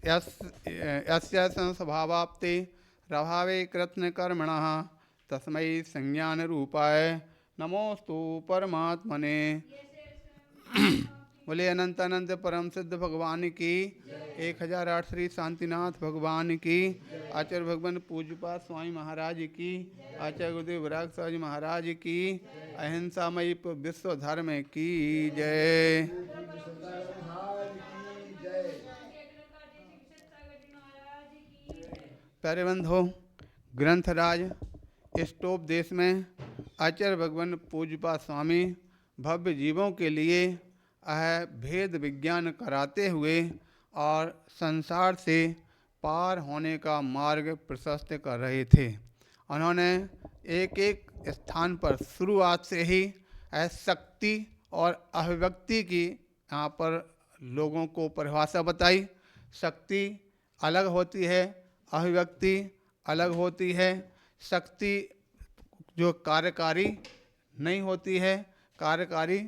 यस्य संस्वभावाप्ते प्रभावे कृत्स्नकर्मणः तस्मै संज्ञानरूपाय नमोस्तु परमात्मने। बोले अनंत अनंत परम सिद्ध भगवान की 1008 श्री शांतिनाथ भगवान की, आचार्य भगवान पूज्यपाद स्वामी महाराज की, आचार्य गुरुदेव विराग स्वामी महाराज की, अहिंसामयी विश्व धर्म की जय। प्यारे बंधो, ग्रंथराज स्टोप देश में आचार्य भगवान पूज्यपाद स्वामी भव्य जीवों के लिए भेद विज्ञान कराते हुए और संसार से पार होने का मार्ग प्रशस्त कर रहे थे। उन्होंने एक एक स्थान पर शुरुआत से ही शक्ति और अभिव्यक्ति की यहाँ पर लोगों को परिभाषा बताई। शक्ति अलग होती है, अभिव्यक्ति अलग होती है। शक्ति जो कार्यकारी नहीं होती है, कार्यकारी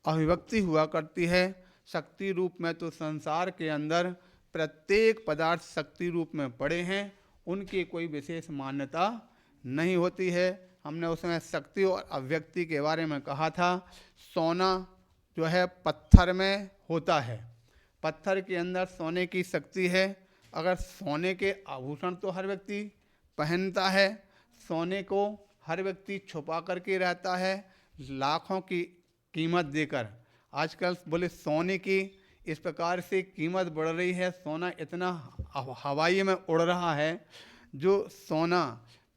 अभिव्यक्ति हुआ करती है। शक्ति रूप में तो संसार के अंदर प्रत्येक पदार्थ शक्ति रूप में पड़े हैं, उनकी कोई विशेष मान्यता नहीं होती है। हमने उसमें शक्ति और अभिव्यक्ति के बारे में कहा था। सोना जो है पत्थर में होता है, पत्थर के अंदर सोने की शक्ति है। अगर सोने के आभूषण तो हर व्यक्ति पहनता है, सोने को हर व्यक्ति छुपा करके रहता है लाखों की कीमत देकर। आजकल बोले सोने की इस प्रकार से कीमत बढ़ रही है, सोना इतना हवाई में उड़ रहा है। जो सोना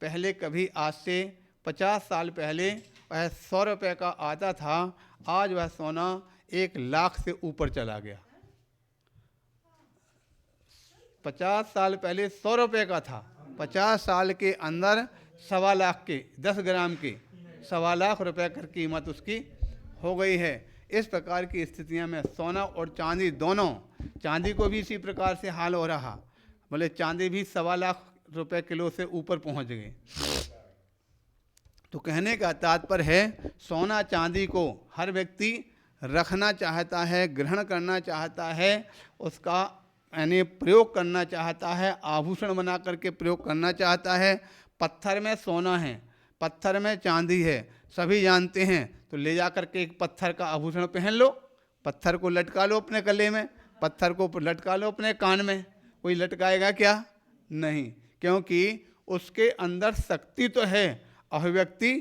पहले कभी आज से 50 साल पहले वह 100 रुपये का आता था, आज वह सोना 1 लाख से ऊपर चला गया। 50 साल पहले 100 रुपये का था, 50 साल के अंदर 1.25 लाख के 10 ग्राम के 1.25 लाख रुपये की कीमत उसकी हो गई है। इस प्रकार की स्थितियों में सोना और चांदी दोनों, चांदी को भी इसी प्रकार से हाल हो रहा। बोले चांदी भी 1.25 लाख रुपये किलो से ऊपर पहुंच गई। तो कहने का तात्पर्य है, सोना चांदी को हर व्यक्ति रखना चाहता है, ग्रहण करना चाहता है, उसका यानी प्रयोग करना चाहता है, आभूषण बना करके प्रयोग करना चाहता है। पत्थर में सोना है, पत्थर में चांदी है, सभी जानते हैं। तो ले जा करके एक पत्थर का आभूषण पहन लो, पत्थर को लटका लो अपने गले में, पत्थर को लटका लो अपने कान में। कोई लटकाएगा क्या? नहीं, क्योंकि उसके अंदर शक्ति तो है, अभिव्यक्ति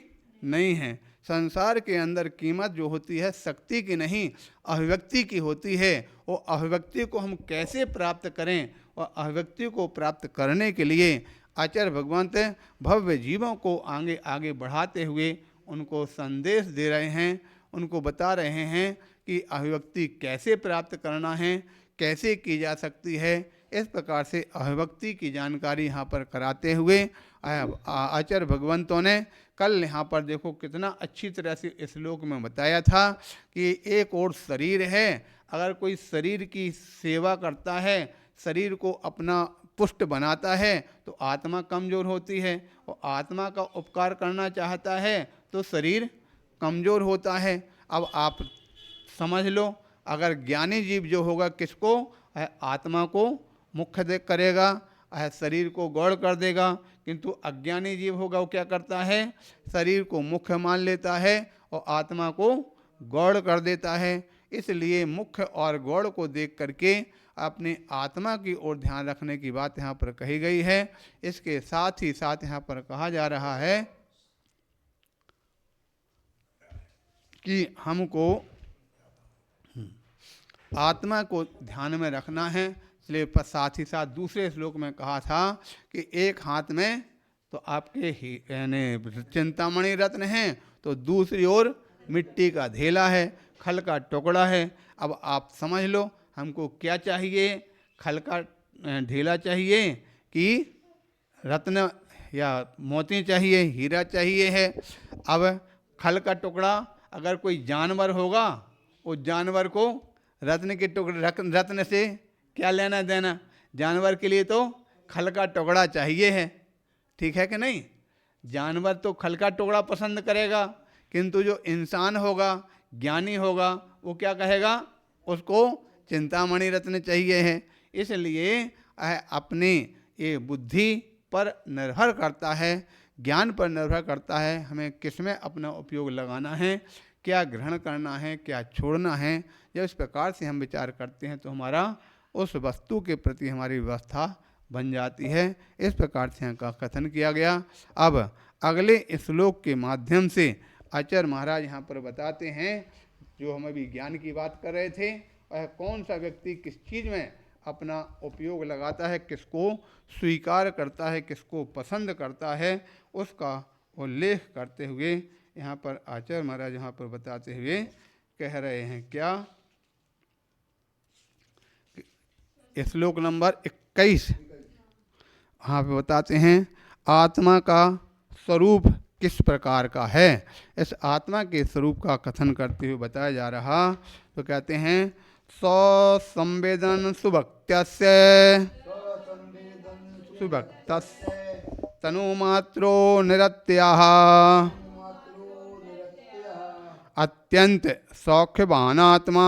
नहीं है। संसार के अंदर कीमत जो होती है शक्ति की नहीं, अभिव्यक्ति की होती है। वो अभिव्यक्ति को हम कैसे प्राप्त करें, और अभिव्यक्ति को प्राप्त करने के लिए आचार्य भगवंत भव्य जीवों को आगे आगे बढ़ाते हुए उनको संदेश दे रहे हैं, उनको बता रहे हैं कि अभिव्यक्ति कैसे प्राप्त करना है, कैसे की जा सकती है। इस प्रकार से अभिव्यक्ति की जानकारी यहाँ पर कराते हुए आचार्य भगवंतों ने कल यहाँ पर देखो कितना अच्छी तरह से इस श्लोक में बताया था कि एक और शरीर है, अगर कोई शरीर की सेवा करता है, शरीर को अपना पुष्ट बनाता है, तो आत्मा कमज़ोर होती है, और आत्मा का उपकार करना चाहता है तो शरीर कमज़ोर होता है। अब आप समझ लो, अगर ज्ञानी जीव जो होगा किसको, आत्मा को मुख्य करेगा, शरीर को गौड़ कर देगा। किंतु अज्ञानी जीव होगा वो क्या करता है, शरीर को मुख्य मान लेता है और आत्मा को गौड़ कर देता है। इसलिए मुख्य और गौड़ को देख करके अपनी आत्मा की ओर ध्यान रखने की बात यहाँ पर कही गई है। इसके साथ ही साथ यहाँ पर कहा जा रहा है कि हमको आत्मा को ध्यान में रखना है। इसलिए साथ ही साथ दूसरे श्लोक में कहा था कि एक हाथ में तो आपके ही यानी चिंतामणि रत्न है, तो दूसरी ओर मिट्टी का ढेला है, खल का टुकड़ा है। अब आप समझ लो हमको क्या चाहिए, खल का ढेला चाहिए कि रत्न या मोती चाहिए, हीरा चाहिए है। अब खल का टुकड़ा अगर कोई जानवर होगा, उस जानवर को रत्न के टुकड़े रत्न से क्या लेना देना, जानवर के लिए तो खल का टुकड़ा चाहिए है, ठीक है कि नहीं। जानवर तो खल का टुकड़ा पसंद करेगा, किंतु जो इंसान होगा, ज्ञानी होगा, वो क्या कहेगा, उसको चिंतामणि रत्न चाहिए है। इसलिए अपनी ये बुद्धि पर निर्भर करता है, ज्ञान पर निर्भर करता है, हमें किस में अपना उपयोग लगाना है, क्या ग्रहण करना है, क्या छोड़ना है। जब इस प्रकार से हम विचार करते हैं तो हमारा उस वस्तु के प्रति हमारी व्यवस्था बन जाती है। इस प्रकार से यहाँ कथन किया गया। अब अगले श्लोक के माध्यम से आचार्य महाराज यहाँ पर बताते हैं, जो हम अभी ज्ञान की बात कर रहे थे, वह कौन सा व्यक्ति किस चीज़ में अपना उपयोग लगाता है, किसको स्वीकार करता है, किसको पसंद करता है, उसका उल्लेख करते हुए यहाँ पर आचार्य महाराज यहाँ पर बताते हुए कह रहे हैं क्या, श्लोक नंबर 21 यहाँ पे बताते हैं आत्मा का स्वरूप किस प्रकार का है। इस आत्मा के स्वरूप का कथन करते हुए बताया जा रहा। तो कहते हैं संवेदन सुभक्त्यस्य तनुमात्रो निरत्याः अत्यंत सौख्यवानात्मा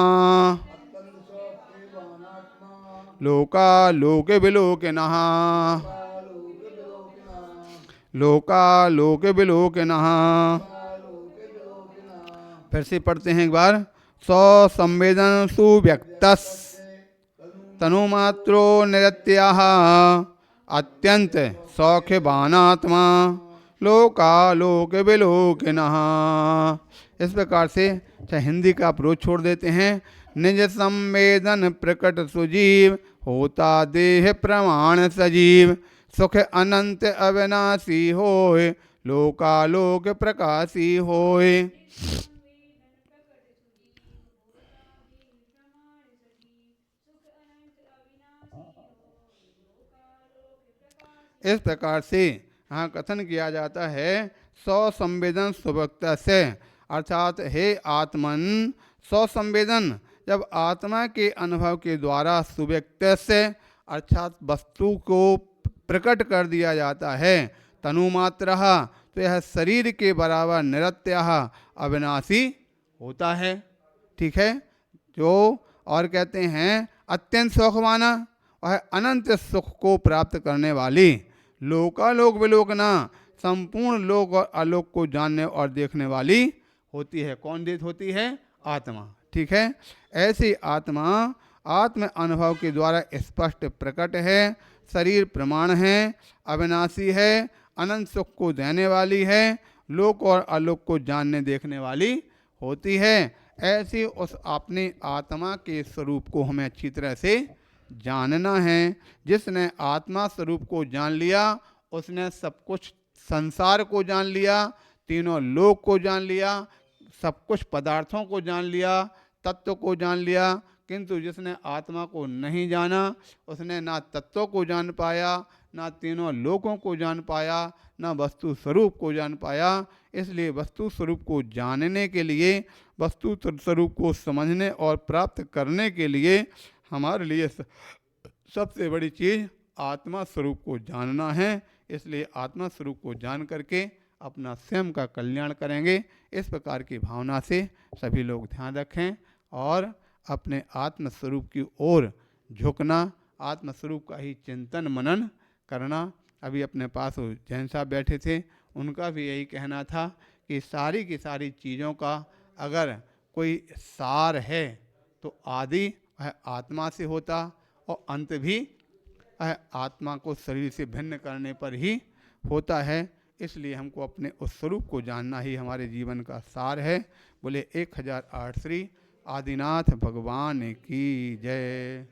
लोकालोके विलोकिनः लोकालोके विलोकिनः। फिर से पढ़ते हैं एक बार। संवेदन सुव्यक्तस् तनुमात्रो निरत्याः अत्यंत सौख्यवानात्मा लोकालोके विलोकिनः। इस प्रकार से चाहे हिंदी का आप रोज छोड़ देते हैं। निज संवेदन प्रकट सुजीव होता देह प्रमाण सजीव सुख अनंत अविनाशी होय लोकालोक प्रकाशी होय। इस प्रकार से यहाँ कथन किया जाता है स्वसंवेदन सुभक्ता से, अर्थात हे आत्मन स्वसंवेदन जब आत्मा के अनुभव के द्वारा सुव्यक्त से अर्थात वस्तु को प्रकट कर दिया जाता है, तनुमात्र तो यह शरीर के बराबर निरत्य अविनाशी होता है। ठीक है। जो और कहते हैं अत्यंत सुखवाना वह अनंत सुख को प्राप्त करने वाली लोकालोक विलोकना संपूर्ण लोक और आलोक को जानने और देखने वाली होती है। कौन देत होती है? आत्मा। ठीक है। ऐसी आत्मा आत्म अनुभव के द्वारा स्पष्ट प्रकट है, शरीर प्रमाण है, अविनाशी है, अनंत सुख को देने वाली है, लोक और आलोक को जानने देखने वाली होती है। ऐसी उस अपनी आत्मा के स्वरूप को हमें अच्छी तरह से जानना है। जिसने आत्मा स्वरूप को जान लिया उसने सब कुछ संसार को जान लिया, तीनों लोक को जान लिया, सब कुछ पदार्थों को जान लिया, तत्व को जान लिया। किंतु जिसने आत्मा को नहीं जाना उसने ना तत्वों को जान पाया, ना तीनों लोकों को जान पाया, ना वस्तु स्वरूप को जान पाया। इसलिए वस्तु स्वरूप को जानने के लिए, वस्तु स्वरूप को समझने और प्राप्त करने के लिए हमारे लिए सबसे बड़ी चीज़ आत्मा स्वरूप को जानना है। इसलिए आत्मा स्वरूप को जान करके अपना स्वयं का कल्याण करेंगे। इस प्रकार की भावना से सभी लोग ध्यान रखें और अपने आत्म स्वरूप की ओर झुकना, आत्म स्वरूप का ही चिंतन मनन करना। अभी अपने पास जैन साहब बैठे थे, उनका भी यही कहना था कि सारी की सारी चीज़ों का अगर कोई सार है तो आदि वह आत्मा से होता और अंत भी वह आत्मा को शरीर से भिन्न करने पर ही होता है। इसलिए हमको अपने उस स्वरूप को जानना ही हमारे जीवन का सार है। बोले 1008 श्री आदिनाथ भगवान की जय।